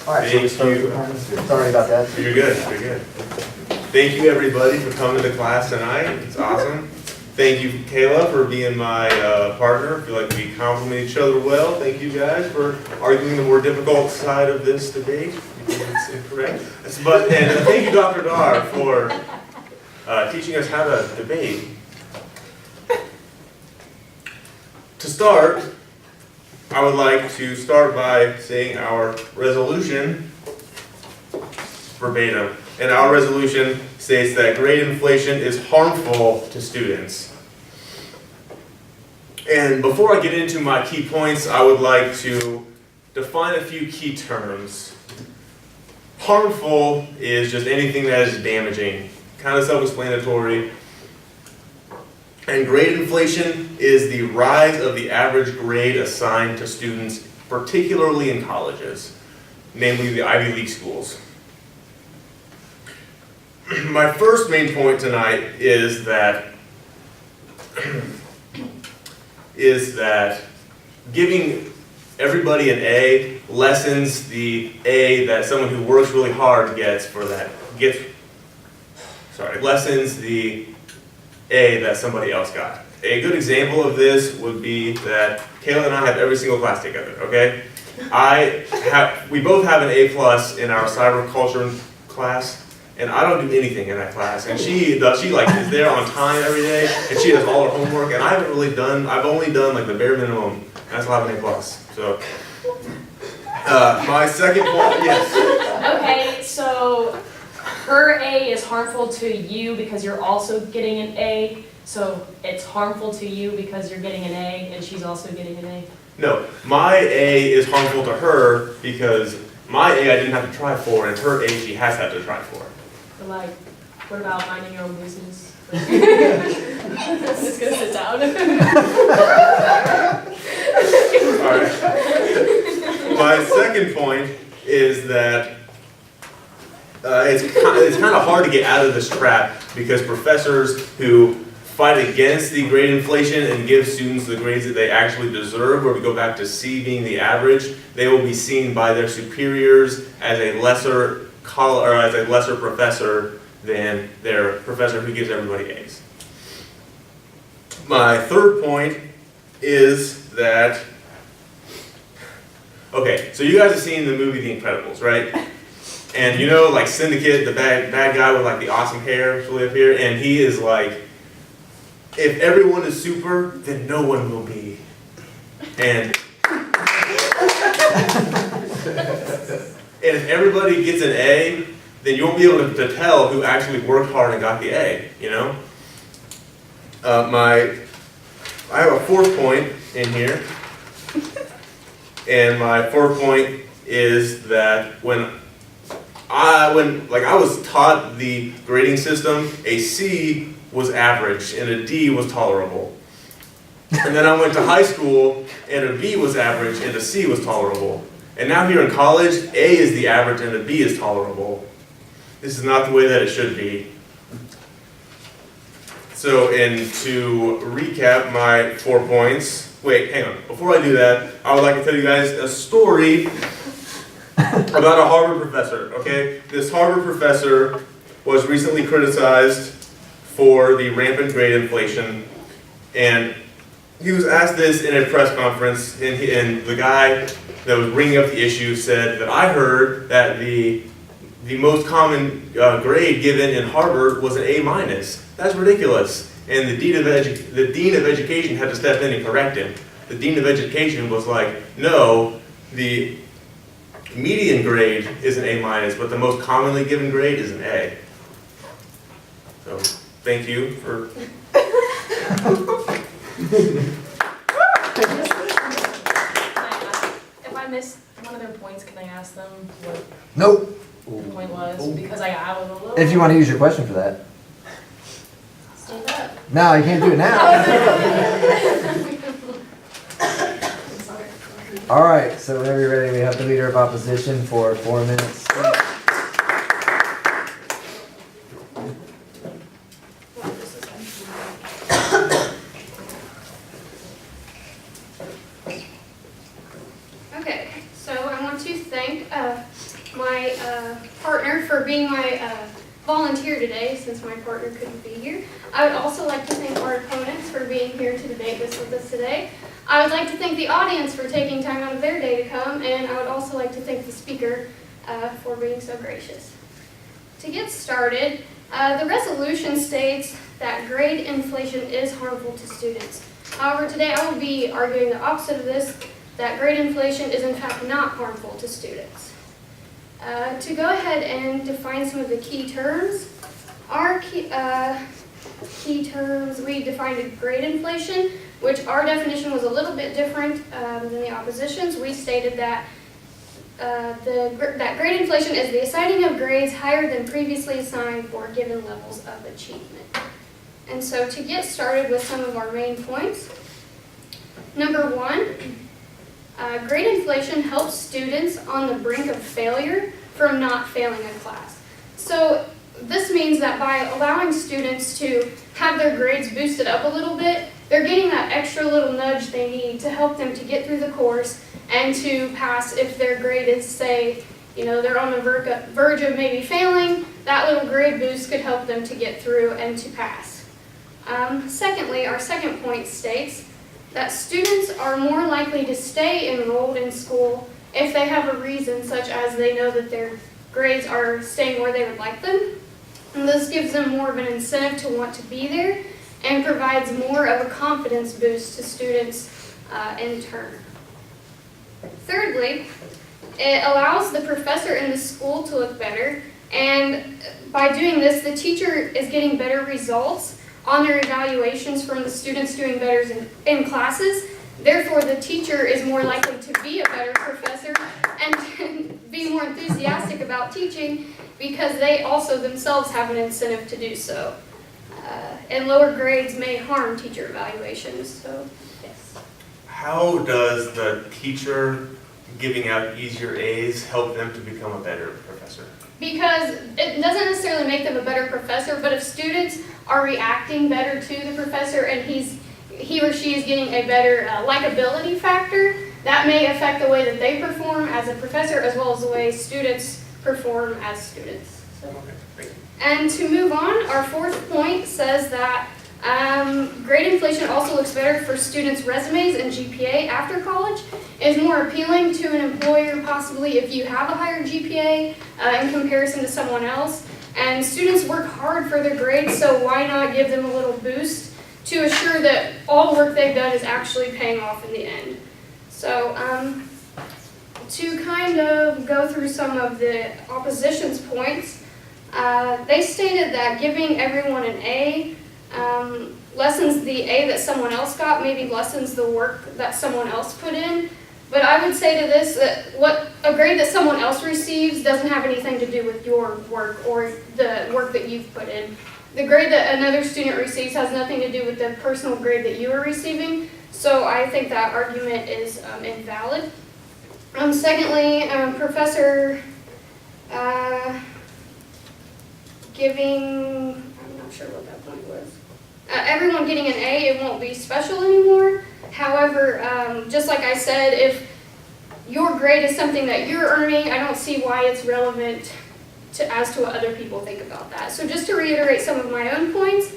All right, so we start with the sorry about that. You're good, you're good. Thank you everybody for coming to class tonight. It's awesome. Thank you, Kayla, for being my partner. I feel like we complement each other well. Thank you guys for arguing the more difficult side of this debate. It's incorrect. And thank you, Dr. Dar, for teaching us how to debate. To start, I would like to start by saying our resolution verbatim. And our resolution states that grade inflation is harmful to students. And before I get into my key points, I would like to define a few key terms. Harmful is just anything that is damaging, kind of self-explanatory. And grade inflation is the rise of the average grade assigned to students, particularly in colleges, namely the Ivy League schools. My first main point tonight is that giving everybody an A lessens the A that someone who works really hard lessens the A that somebody else got. A good example of this would be that Kayla and I have every single class together, okay? We both have an A+ in our cyber culture class, and I don't do anything in that class. And she is there on time every day, and she does all her homework, and I've only done like the bare minimum, and I still have an A+. So, my second point, yes. Okay, so her A is harmful to you because you're also getting an A, so it's harmful to you because you're getting an A and she's also getting an A? No, my A is harmful to her because my A I didn't have to try for, and her A she has had to try for. But like, what about minding your own business? Just gonna sit down. Alright. My second point is that it's kind of hard to get out of this trap because professors who fight against the grade inflation and give students the grades that they actually deserve, where we go back to C being the average, they will be seen by their superiors as a lesser professor than their professor who gives everybody A's. My third point is that, okay, so you guys have seen the movie The Incredibles, right? And you know, like Syndicate, the bad guy with like the awesome hair really up here, and he is like, if everyone is super, then no one will be. And if everybody gets an A, then you won't be able to tell who actually worked hard and got the A, you know? I have a fourth point in here. And my fourth point is that when I was taught the grading system, a C was average and a D was tolerable. And then I went to high school and a B was average and a C was tolerable. And now here in college, A is the average and a B is tolerable. This is not the way that it should be. So, and to recap my 4 points, wait, hang on. Before I do that, I would like to tell you guys a story about a Harvard professor, okay? This Harvard professor was recently criticized for the rampant grade inflation, and he was asked this in a press conference, and the guy that was bringing up the issue said that I heard that the most common grade given in Harvard was an A-. That's ridiculous. And the dean of education had to step in and correct him. The dean of education was like, no, the median grade is an A-, but the most commonly given grade is an A. So, thank you for... If I missed one of their points, can I ask them what Nope. the point was? Because I was a little... If you want to use your question for that. Stand up. No, you can't do it now. All right, so whenever you're ready, we have the leader of opposition for 4 minutes. Okay, so I want to thank my partner for being my volunteer today, since my partner couldn't be here. I would also like to thank our opponents for being here to debate this with us today. I would like to thank the audience for taking time out of their day to come, and I would also like to thank the speaker for being so gracious. To get started, the resolution states that grade inflation is harmful to students. However, today I will be arguing the opposite of this, that grade inflation is in fact not harmful to students. To go ahead and define some of the key terms, our key terms, we defined grade inflation, which our definition was a little bit different than the opposition's. We stated that that grade inflation is the assigning of grades higher than previously assigned for given levels of achievement. And so to get started with some of our main points, number one, grade inflation helps students on the brink of failure from not failing a class. So this means that by allowing students to have their grades boosted up a little bit, they're getting that extra little nudge they need to help them to get through the course and to pass if their grade is, say, they're on the verge of maybe failing, that little grade boost could help them to get through and to pass. Secondly, our second point states that students are more likely to stay enrolled in school if they have a reason, such as they know that their grades are staying where they would like them. And this gives them more of an incentive to want to be there and provides more of a confidence boost to students in turn. Thirdly, it allows the professor in the school to look better, and by doing this, the teacher is getting better results on their evaluations from the students doing better in classes. Therefore, the teacher is more likely to be a better professor and be more enthusiastic about teaching because they also themselves have an incentive to do so. And lower grades may harm teacher evaluations, so yes. How does the teacher giving out easier A's help them to become a better professor? Because it doesn't necessarily make them a better professor, but if students are reacting better to the professor and he or she is getting a better likability factor, that may affect the way that they perform as a professor as well as the way students perform as students. So. Okay, thank you. And to move on, our fourth point says that grade inflation also looks better for students' resumes and GPA after college. It is more appealing to an employer possibly if you have a higher GPA in comparison to someone else. And students work hard for their grades, so why not give them a little boost to assure that all the work they've done is actually paying off in the end. So to kind of go through some of the opposition's points, they stated that giving everyone an A lessens the A that someone else got, maybe lessens the work that someone else put in. But I would say to this that a grade that someone else receives doesn't have anything to do with your work or the work that you've put in. The grade that another student receives has nothing to do with the personal grade that you are receiving. So I think that argument is invalid. Secondly, professor giving, I'm not sure what that point was. Everyone getting an A, it won't be special anymore. However, just like I said, if your grade is something that you're earning, I don't see why it's relevant as to what other people think about that. So just to reiterate some of my own points,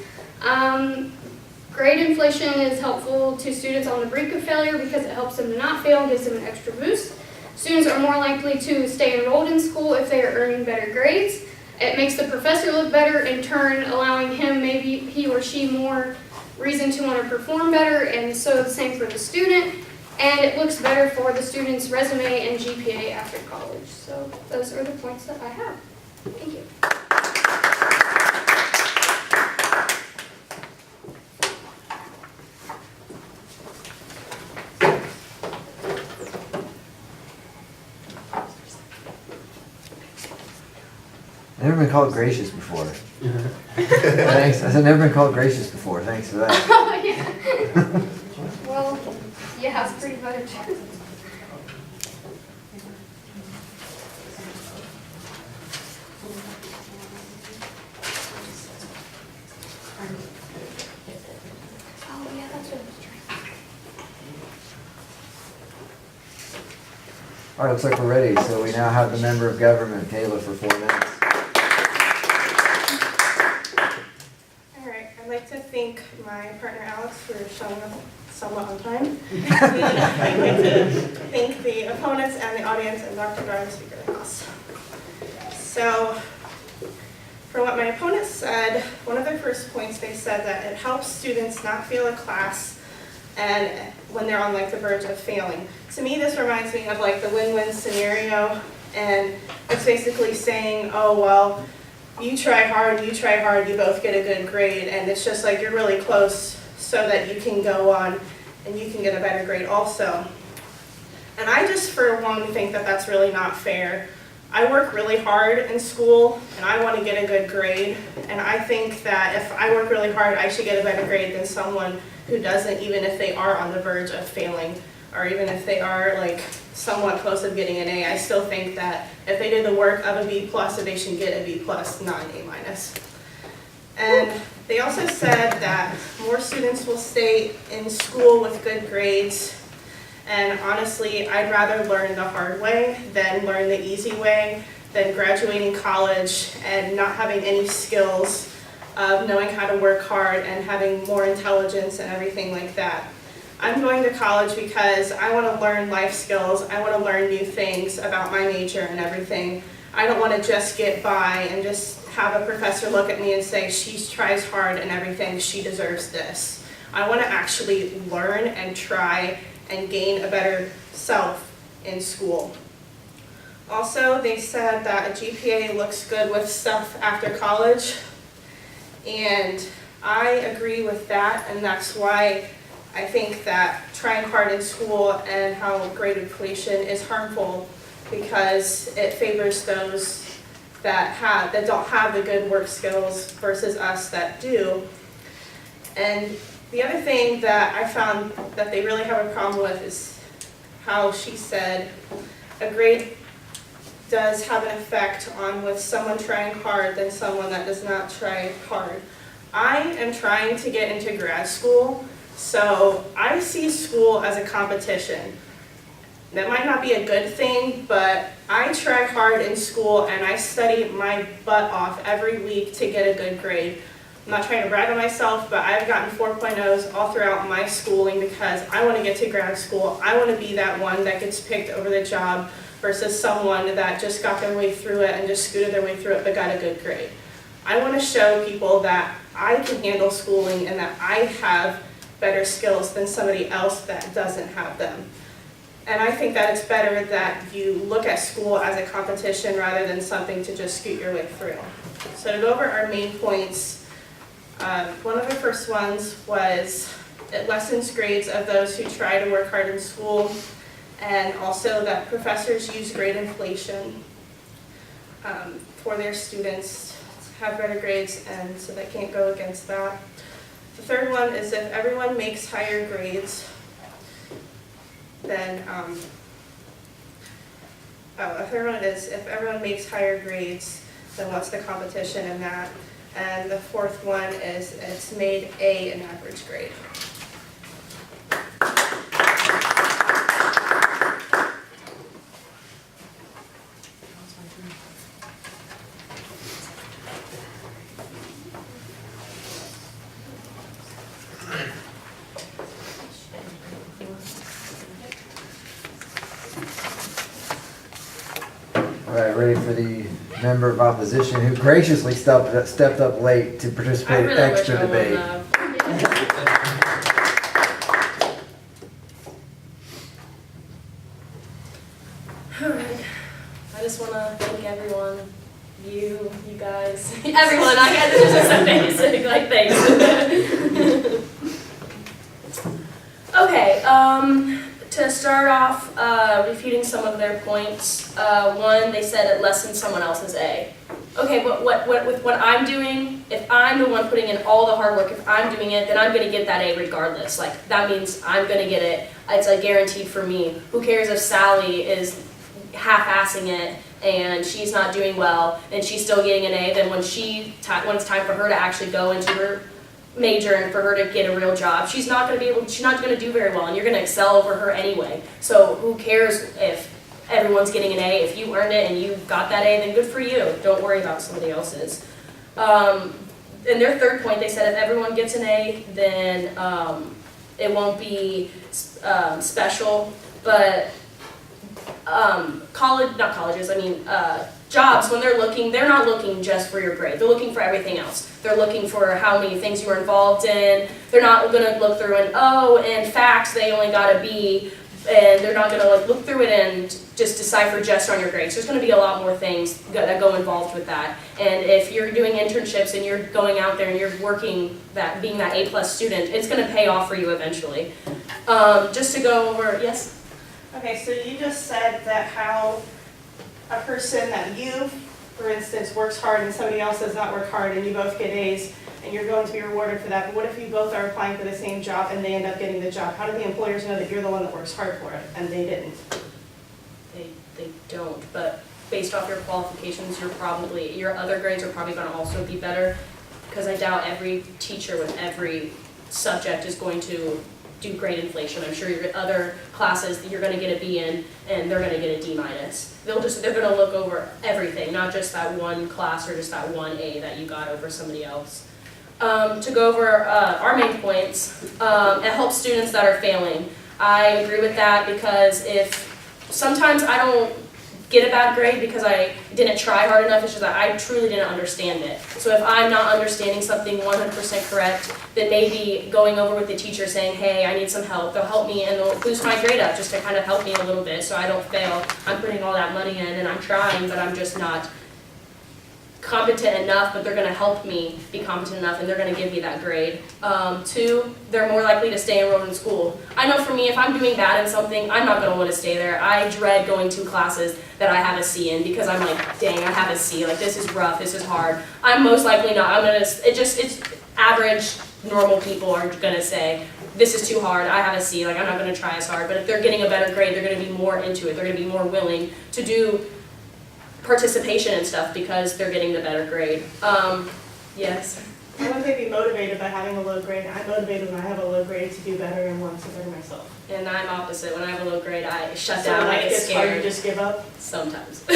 grade inflation is helpful to students on the brink of failure because it helps them to not fail and gives them an extra boost. Students are more likely to stay enrolled in school if they are earning better grades. It makes the professor look better, in turn allowing him, maybe he or she, more reason to want to perform better, and so the same for the student. And it looks better for the student's resume and GPA after college. So those are the points that I have. Thank you. I've never been called gracious before. Thanks. I've never been called gracious before. Thanks for that. Oh, yeah. Well, yeah, it's pretty much. Oh, yeah, that's what I was trying. All right, looks like we're ready. So we now have the member of government, Kayla, for 4 minutes. All right, I'd like to thank my partner Alex for showing up somewhat on time. And I'd like to thank the opponents and the audience and Dr. Dar, the Speaker of the House. So, for what my opponents said, one of their first points, they said that it helps students not fail a class and when they're on like the verge of failing. To me, this reminds me of like the win-win scenario, and it's basically saying, oh, well, you try hard, you both get a good grade, and it's just like you're really close so that you can go on and you can get a better grade also. And I just, for one, think that that's really not fair. I work really hard in school and I want to get a good grade, and I think that if I work really hard, I should get a better grade than someone who doesn't, even if they are on the verge of failing, or even if they are like somewhat close of getting an A. I still think that if they did the work of a B+, that they should get a B+, not an A-. And they also said that more students will stay in school with good grades. And honestly, I'd rather learn the hard way than learn the easy way, than graduating college and not having any skills of knowing how to work hard and having more intelligence and everything like that. I'm going to college because I want to learn life skills. I want to learn new things about my major and everything. I don't want to just get by and just have a professor look at me and say, she tries hard and everything, she deserves this. I want to actually learn and try and gain a better self in school. Also, they said that a GPA looks good with stuff after college, and I agree with that, and that's why I think that trying hard in school and how grade inflation is harmful, because it favors those that don't have the good work skills versus us that do. And the other thing that I found that they really have a problem with is how she said a grade does have an effect on with someone trying hard than someone that does not try hard. I am trying to get into grad school, so I see school as a competition. That might not be a good thing, but I try hard in school and I study my butt off every week to get a good grade. I'm not trying to brag on myself, but I've gotten 4.0s all throughout my schooling because I want to get to grad school. I want to be that one that gets picked over the job versus someone that just got their way through it and just scooted their way through it but got a good grade. I want to show people that I can handle schooling and that I have better skills than somebody else that doesn't have them. And I think that it's better that you look at school as a competition rather than something to just scoot your way through. So to go over our main points, one of the first ones was it lessens grades of those who try to work hard in school, and also that professors use grade inflation for their students to have better grades, and so they can't go against that. The third one is if everyone makes higher grades, then, the third one is if everyone makes higher grades, then what's the competition in that? And the fourth one is it's made A an average grade. All right, ready for the member of opposition who graciously stepped up late to participate in extra debate. Alright, I just want to thank everyone, you guys, everyone. I guess it's just so basic, like thanks. Okay, to start off, refuting some of their points. One, they said it lessens someone else's A. Okay, but with what I'm doing, if I'm the one putting in all the hard work, if I'm doing it, then I'm going to get that A regardless. Like, that means I'm going to get it. It's like guaranteed for me. Who cares if Sally is half-assing it and she's not doing well and she's still getting an A, then when it's time for her to actually go into her major and for her to get a real job, she's not going to do very well, and you're going to excel over her anyway. So who cares if everyone's getting an A. If you earned it and you got that A, then good for you. Don't worry about somebody else's. In their third point, they said if everyone gets an A, then it won't be special, but jobs, when they're looking, they're not looking just for your grade. They're looking for everything else. They're looking for how many things you were involved in. They're not going to look through and, oh, in facts, they only got a B, and they're not going to like look through it and just decipher just on your grades. There's going to be a lot more things that go involved with that. And if you're doing internships and you're going out there and you're working that, being that A+ student, it's going to pay off for you eventually. Just to go over, yes? Okay, so you just said that how a person that you, for instance, works hard and somebody else does not work hard and you both get A's and you're going to be rewarded for that, but what if you both are applying for the same job and they end up getting the job? How do the employers know that you're the one that works hard for it and they didn't? They don't, but based off your qualifications, your other grades are probably going to also be better, because I doubt every teacher with every subject is going to do grade inflation. I'm sure your other classes you're going to get a B in, and they're going to get a D-. They're going to look over everything, not just that one class or just that one A that you got over somebody else. To go over our main points, it helps students that are failing. I agree with that, because if sometimes I don't get a bad grade because I didn't try hard enough, it's just that I truly didn't understand it. So if I'm not understanding something 100% correct, then maybe going over with the teacher saying, hey, I need some help, they'll help me and they'll boost my grade up just to kind of help me a little bit so I don't fail. I'm putting all that money in and I'm trying, but I'm just not competent enough, but they're going to help me be competent enough and they're going to give me that grade. 2, they're more likely to stay enrolled in school. I know for me, if I'm doing bad in something, I'm not going to want to stay there. I dread going to classes that I have a C in, because I'm like, dang, I have a C, like this is rough, this is hard. I'm most likely not, it's average, normal people are going to say, this is too hard, I have a C, like I'm not going to try as hard. But if they're getting a better grade, they're going to be more into it, they're going to be more willing to do participation and stuff because they're getting the better grade. Yes? Why would they be motivated by having a low grade? I'm motivated when I have a low grade to do better and want to better myself. And I'm opposite. When I have a low grade, I shut So down, I get it's hard, you scared. just give up? Sometimes. 3,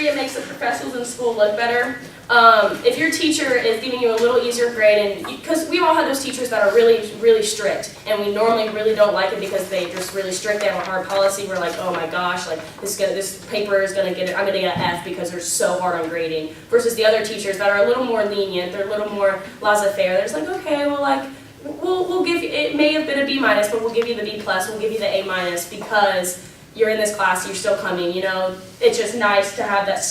it makes the professors in school look better. If your teacher is giving you a little easier grade, and because we all have those teachers that are really, really strict, and we normally really don't like it because they're just really strict, they have a hard policy, we're like, oh my gosh, like this paper is gonna get it, I'm gonna get an F because they're so hard on grading, versus the other teachers that are a little more lenient, they're a little more laissez-faire. They're just like, okay, well, like, we'll give you, it may have been a B-, but we'll give you the B+, we'll give you the A- because you're in this class, you're still coming, you know. It's just nice to have that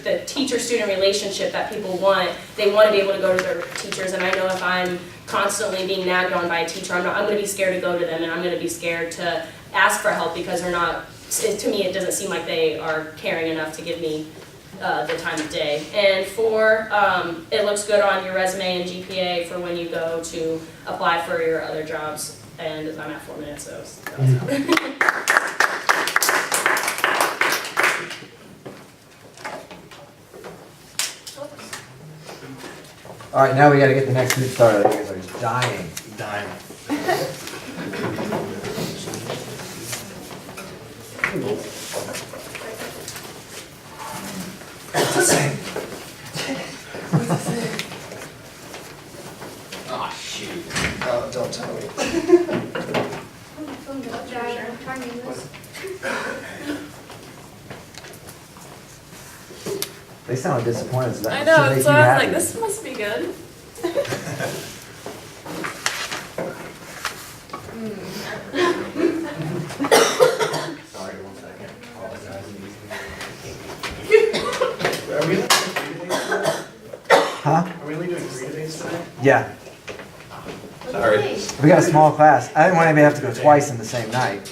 the teacher-student relationship that people want. They want to be able to go to their teachers, and I know if I'm constantly being nagged on by a teacher, I'm going to be scared to go to them, and I'm going to be scared to ask for help because they're not, to me it doesn't seem like they are caring enough to give me the time of day. And 4, it looks good on your resume and GPA for when you go to apply for your other jobs. And I'm at 4 minutes, so All right, now we got to get the next group started. You guys are just dying. Oh, shoot. Don't tell me. They sound disappointed. So that I should know, make so you I was happy. like, this must be good. Sorry, 1 second. Apologize. Are we only doing 3 days today? Huh? Are we only doing 3 days today? Yeah. Sorry. We got a small class. I didn't want anybody to have to go twice in the same night.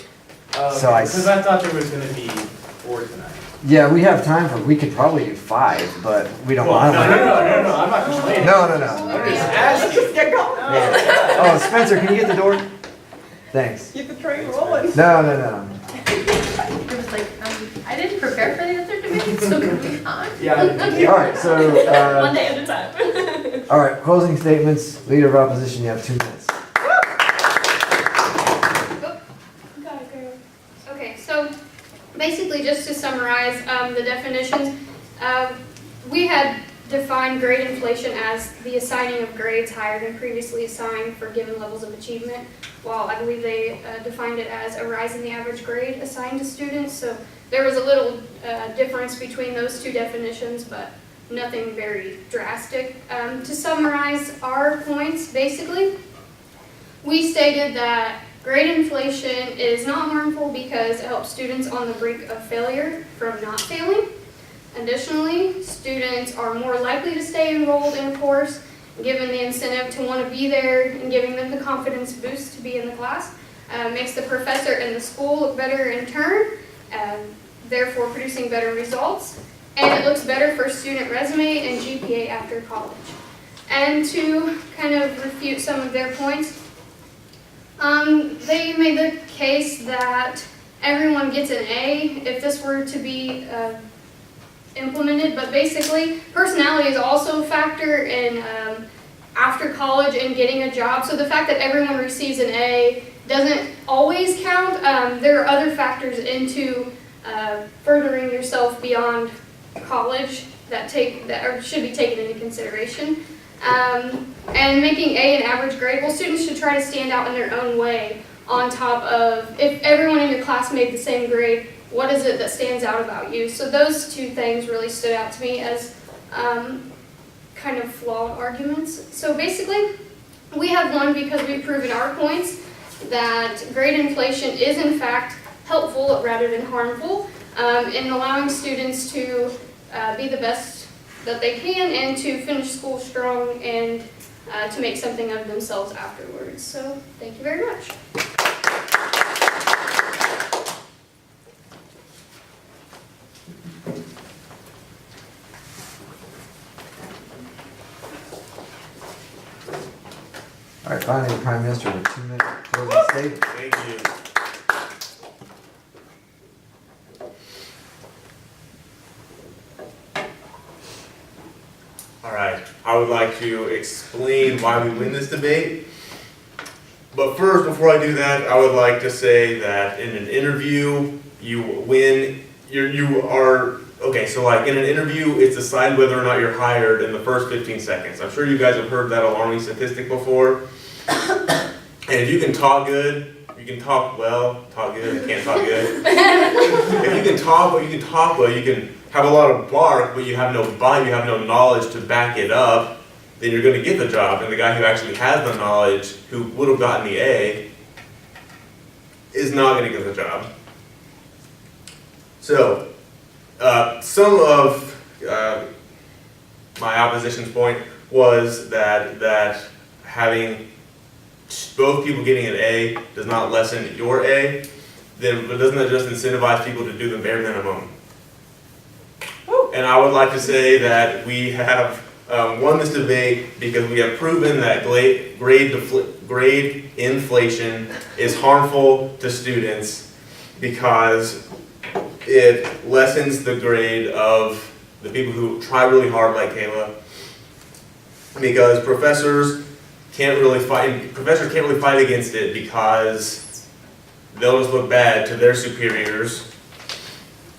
So I- Because I thought there was gonna be 4 tonight. Yeah, we have time for, we could probably do 5, but we don't Well, want no, to. I'm not complaining. No. I'm just asking. Oh, Spencer, can you get the door? Thanks. Get the train rolling. No. It was like, I didn't prepare for the other debate, so can we not? Yeah. All right, so, one day at a time. all right, closing statements. Leader of opposition, you have 2 minutes. Gotta go. basically, just to summarize the definitions, we had defined grade inflation as the assigning of grades higher than previously assigned for given levels of achievement, while I believe they defined it as a rise in the average grade assigned to students. So there was a little difference between those two definitions, but nothing very drastic. To summarize our points, basically, we stated that grade inflation is not harmful because it helps students on the brink of failure from not failing. Additionally, students are more likely to stay enrolled in a course, given the incentive to want to be there and giving them the confidence boost to be in the class. Makes the professor and the school look better in turn, therefore producing better results. And it looks better for student resume and GPA after college. And to kind of refute some of their points, they made the case that everyone gets an A if this were to be implemented, but basically personality is also a factor in after college and getting a job. So the fact that everyone receives an A doesn't always count. There are other factors into furthering yourself beyond college that should be taken into consideration. And making A an average grade, well, students should try to stand out in their own way on top of, if everyone in your class made the same grade, what is it that stands out about you? So those two things really stood out to me as kind of flawed arguments. So basically, we have won because we've proven our points that grade inflation is in fact helpful rather than harmful in allowing students to be the best that they can and to finish school strong and to make something of themselves afterwards. So thank you very much. All right, finally, the Prime Minister with 2 minutes closing statement. Thank you. All right, I would like to explain why we win this debate. But first, before I do that, I would like to say that in an interview, you win, okay, so like in an interview, it's decided whether or not you're hired in the first 15 seconds. I'm sure you guys have heard that alarming statistic before. And if you can talk good, you can talk well, talk good, you can't talk good. If you can talk well, you can have a lot of bark, but you have no bite, you have no knowledge to back it up, then you're going to get the job. And the guy who actually has the knowledge, who would have gotten the A, is not going to get the job. So, some of my opposition's point was that having both people getting an A does not lessen your A, then doesn't that just incentivize people to do the bare minimum? And I would like to say that we have won this debate because we have proven that grade inflation is harmful to students because it lessens the grade of the people who try really hard, like Kayla, because professors can't really fight against it because they'll just look bad to their superiors.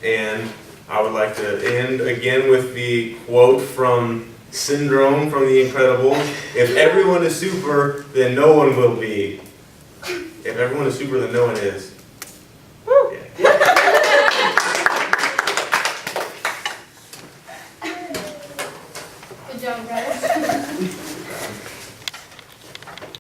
And I would like to end again with the quote from Syndrome from The Incredibles. If everyone is super, then no one will be. If everyone is super, then no one is. Yeah. Good job, guys.